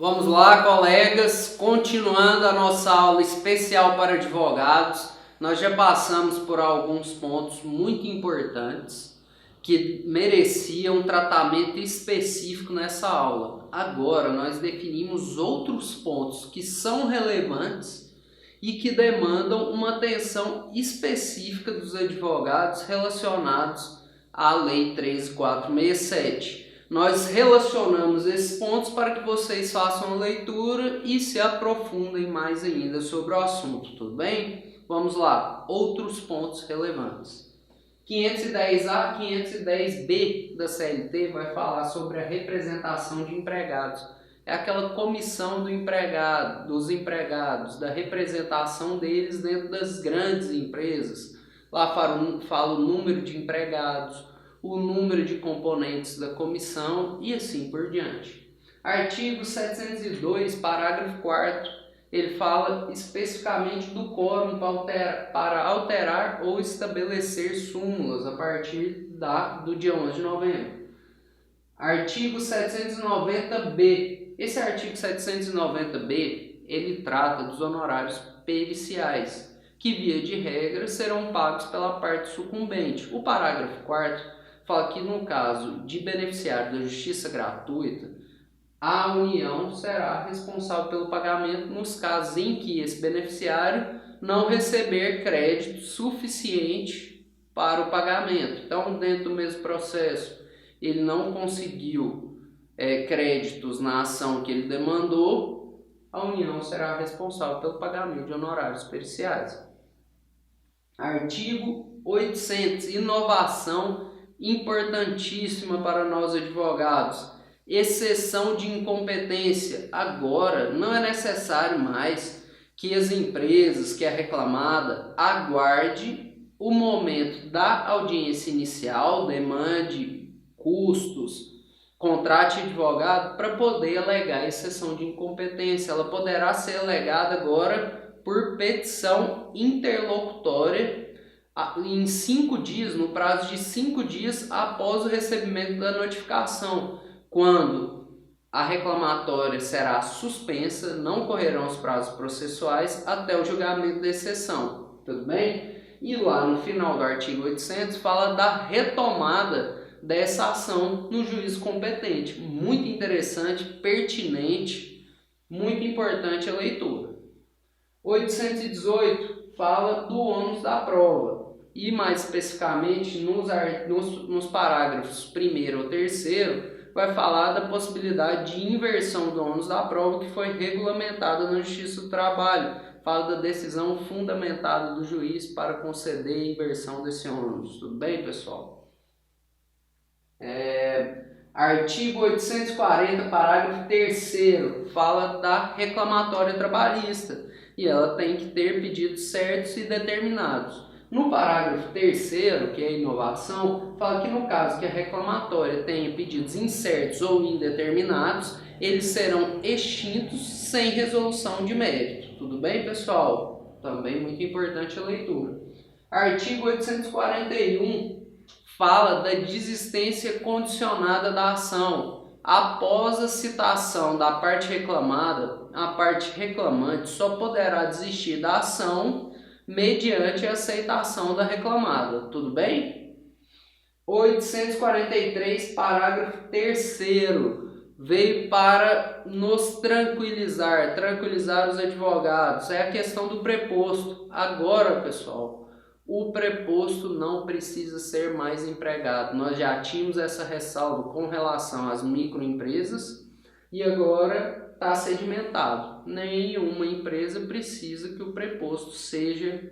Vamos lá, colegas, continuando a nossa aula especial para advogados. Nós já passamos por alguns pontos muito importantes que mereciam um tratamento específico nessa aula. Agora nós definimos outros pontos que são relevantes e que demandam uma atenção específica dos advogados relacionados à Lei 13.467. Nós relacionamos esses pontos para que vocês façam a leitura e se aprofundem mais ainda sobre o assunto, tudo bem? Vamos lá, outros pontos relevantes. 510A, 510B da CLT vai falar sobre a representação de empregados. É aquela comissão do empregado, dos empregados, da representação deles dentro das grandes empresas. Lá fala o número de empregados, o número de componentes da comissão e assim por diante. Artigo 702, parágrafo 4º, ele fala especificamente do quórum para alterar ou estabelecer súmulas a partir do dia 11 de novembro. Artigo 790b. Esse artigo 790b, ele trata dos honorários periciais, que via de regra serão pagos pela parte sucumbente. O parágrafo 4º fala que no caso de beneficiário da justiça gratuita, a União será responsável pelo pagamento nos casos em que esse beneficiário não receber crédito suficiente para o pagamento. Então, dentro do mesmo processo, ele não conseguiu créditos na ação que ele demandou, a União será responsável pelo pagamento de honorários periciais. Artigo 800, inovação importantíssima para nós advogados, exceção de incompetência. Agora não é necessário mais que as empresas, que a reclamada, aguarde o momento da audiência inicial, demande custos, contrate advogado para poder alegar exceção de incompetência. Ela poderá ser alegada agora por petição interlocutória em 5 dias, no prazo de 5 dias após o recebimento da notificação, quando a reclamatória será suspensa, não correrão os prazos processuais até o julgamento da exceção, tudo bem? E lá no final do artigo 800 fala da retomada dessa ação no juízo competente. Muito interessante, pertinente, muito importante a leitura. 818 fala do ônus da prova e mais especificamente nos parágrafos 1º ou 3º vai falar da possibilidade de inversão do ônus da prova que foi regulamentada na Justiça do Trabalho. Fala da decisão fundamentada do juiz para conceder a inversão desse ônus. Tudo bem, pessoal? Artigo 840, parágrafo 3º, fala da reclamatória trabalhista e ela tem que ter pedidos certos e determinados. No parágrafo 3º, que é a inovação, fala que no caso que a reclamatória tenha pedidos incertos ou indeterminados, eles serão extintos sem resolução de mérito. Tudo bem, pessoal? Também muito importante a leitura. Artigo 841 fala da desistência condicionada da ação. Após a citação da parte reclamada, a parte reclamante só poderá desistir da ação mediante a aceitação da reclamada. Tudo bem? 843, parágrafo 3º, veio para nos tranquilizar os advogados. É a questão do preposto. Agora, pessoal, o preposto não precisa ser mais empregado. Nós já tínhamos essa ressalva com relação às microempresas e agora está sedimentado. Nenhuma empresa precisa que o preposto seja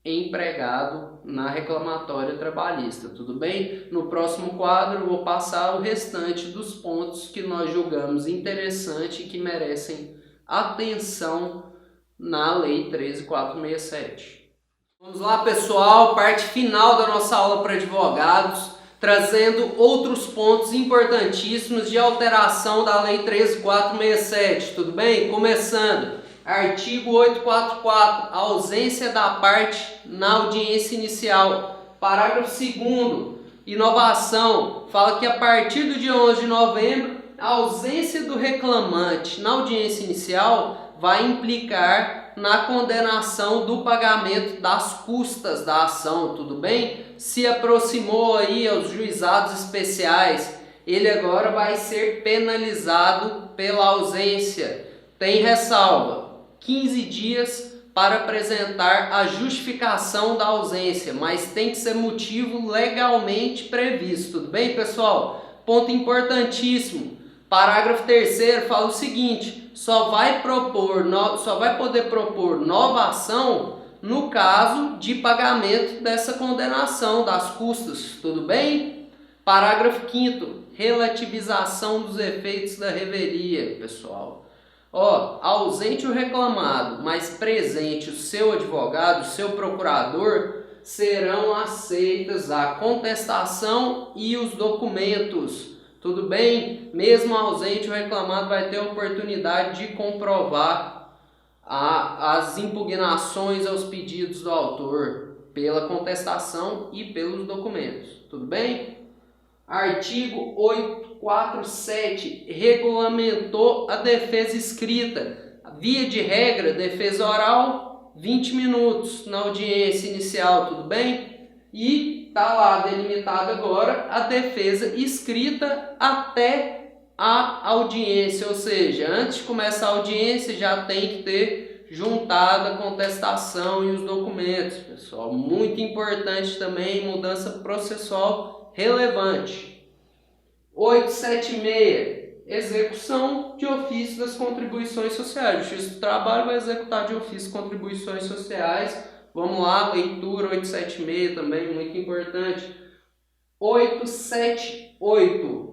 empregado na reclamatória trabalhista, tudo bem? No próximo quadro eu vou passar o restante dos pontos que nós julgamos interessante e que merecem atenção na Lei 13.467. Vamos lá, pessoal, parte final da nossa aula para advogados, trazendo outros pontos importantíssimos de alteração da Lei 13.467, tudo bem? Começando, artigo 844, ausência da parte na audiência inicial. Parágrafo 2º, inovação, fala que a partir do dia 11 de novembro a ausência do reclamante na audiência inicial vai implicar na condenação do pagamento das custas da ação, tudo bem? Se aproximou aí aos juizados especiais, ele agora vai ser penalizado pela ausência. Tem ressalva, 15 dias para apresentar a justificação da ausência, mas tem que ser motivo legalmente previsto, tudo bem, pessoal? Ponto importantíssimo. Parágrafo 3º fala o seguinte: só vai poder propor nova ação no caso de pagamento dessa condenação das custas, tudo bem? Parágrafo 5º, relativização dos efeitos da revelia, pessoal. Ausente o reclamado, mas presente o seu advogado, o seu procurador, serão aceitas a contestação e os documentos. Tudo bem? Mesmo ausente, o reclamado vai ter a oportunidade de comprovar as impugnações aos pedidos do autor pela contestação e pelos documentos. Tudo bem? Artigo 847 regulamentou a defesa escrita. Via de regra, defesa oral, 20 minutos na audiência inicial, tudo bem? E está lá delimitado agora a defesa escrita até a audiência, ou seja, antes de começar a audiência já tem que ter juntado a contestação e os documentos, pessoal. Muito importante também, mudança processual relevante. 876, execução de ofício das contribuições sociais. O Justiça do Trabalho vai executar de ofício contribuições sociais. Vamos lá, leitura 876 também, muito importante. 878,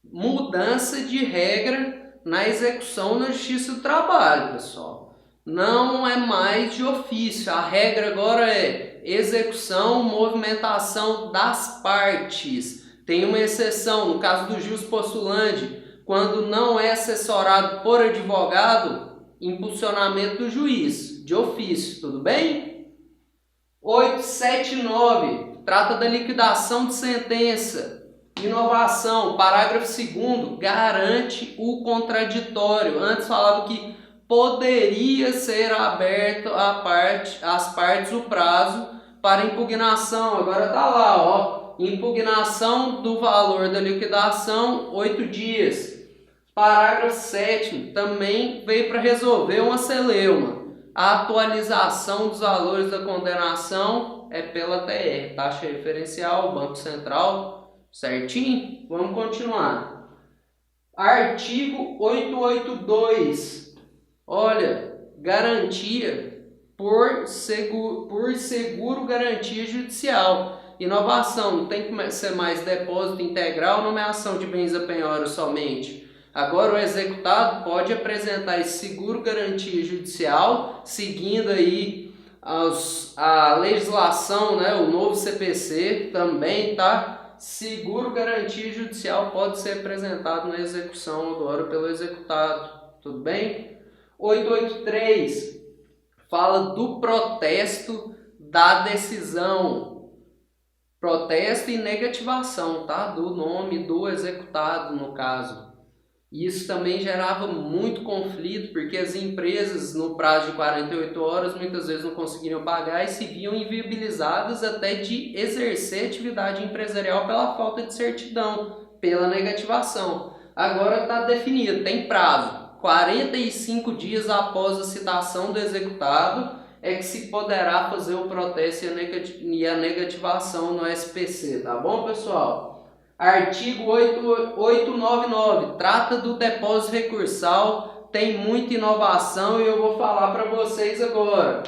mudança de regra na execução na Justiça do Trabalho, pessoal. Não é mais de ofício, a regra agora é execução, movimentação das partes. Tem uma exceção, no caso do jus postulante, quando não é assessorado por advogado, impulsionamento do juiz, de ofício, tudo bem? 879, trata da liquidação de sentença. Inovação, parágrafo 2º, garante o contraditório. Antes falava que poderia ser aberto às partes o prazo para impugnação. Agora está lá, impugnação do valor da liquidação, 8 dias. Parágrafo 7º, também veio para resolver uma celeuma. A atualização dos valores da condenação é pela TR, taxa referencial, Banco Central, certinho? Vamos continuar. Artigo 882. Olha, garantia por seguro garantia judicial. Inovação, não tem que ser mais depósito integral, nomeação de bens a penhora somente. Agora o executado pode apresentar esse seguro garantia judicial, seguindo aí a legislação, né, o novo CPC também, tá? Seguro garantia judicial pode ser apresentado na execução agora pelo executado, tudo bem? 883 fala do protesto da decisão, protesto e negativação, tá? Do nome do executado no caso. Isso também gerava muito conflito, porque as empresas no prazo de 48 horas muitas vezes não conseguiam pagar e se viam inviabilizadas até de exercer atividade empresarial pela falta de certidão, pela negativação. Agora está definido, tem prazo. 45 dias após a citação do executado é que se poderá fazer o protesto e a negativação no SPC, tá bom, pessoal? Artigo 899, trata do depósito recursal, tem muita inovação e eu vou falar para vocês agora.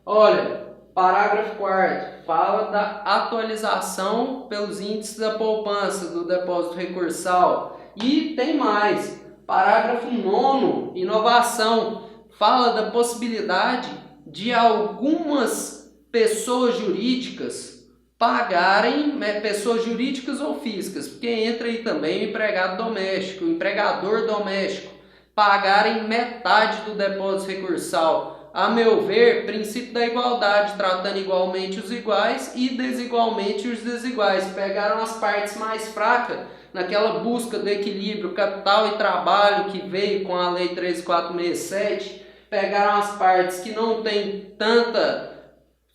Olha, parágrafo 4º, fala da atualização pelos índices da poupança do depósito recursal. E tem mais. Parágrafo 9º, inovação, fala da possibilidade de algumas pessoas jurídicas pagarem, pessoas jurídicas ou físicas, porque entra aí também o empregado doméstico, o empregador doméstico, pagarem metade do depósito recursal. A meu ver, princípio da igualdade, tratando igualmente os iguais e desigualmente os desiguais. Pegaram as partes mais fracas naquela busca do equilíbrio capital e trabalho que veio com a Lei 13467, pegaram as partes que não têm tanta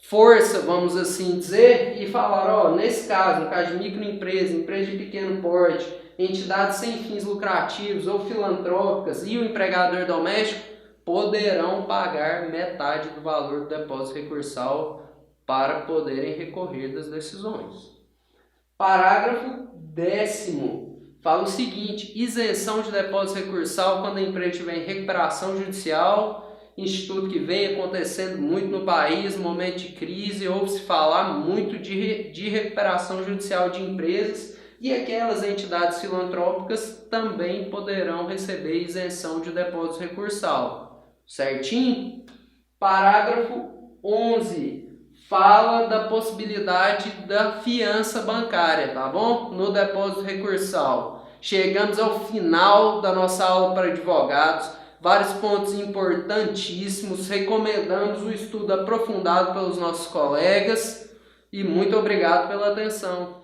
força, vamos assim dizer, e falaram, nesse caso, no caso de microempresa, empresa de pequeno porte, entidades sem fins lucrativos ou filantrópicas e o empregador doméstico poderão pagar metade do valor do depósito recursal para poderem recorrer das decisões. Parágrafo 10º fala o seguinte: isenção de depósito recursal quando a empresa estiver em recuperação judicial, instituto que vem acontecendo muito no país, momento de crise, ouve-se falar muito de recuperação judicial de empresas, e aquelas entidades filantrópicas também poderão receber isenção de depósito recursal. Certinho? Parágrafo 11 fala da possibilidade da fiança bancária, tá bom? No depósito recursal. Chegamos ao final da nossa aula para advogados. Vários pontos importantíssimos. Recomendamos o estudo aprofundado pelos nossos colegas. E muito obrigado pela atenção.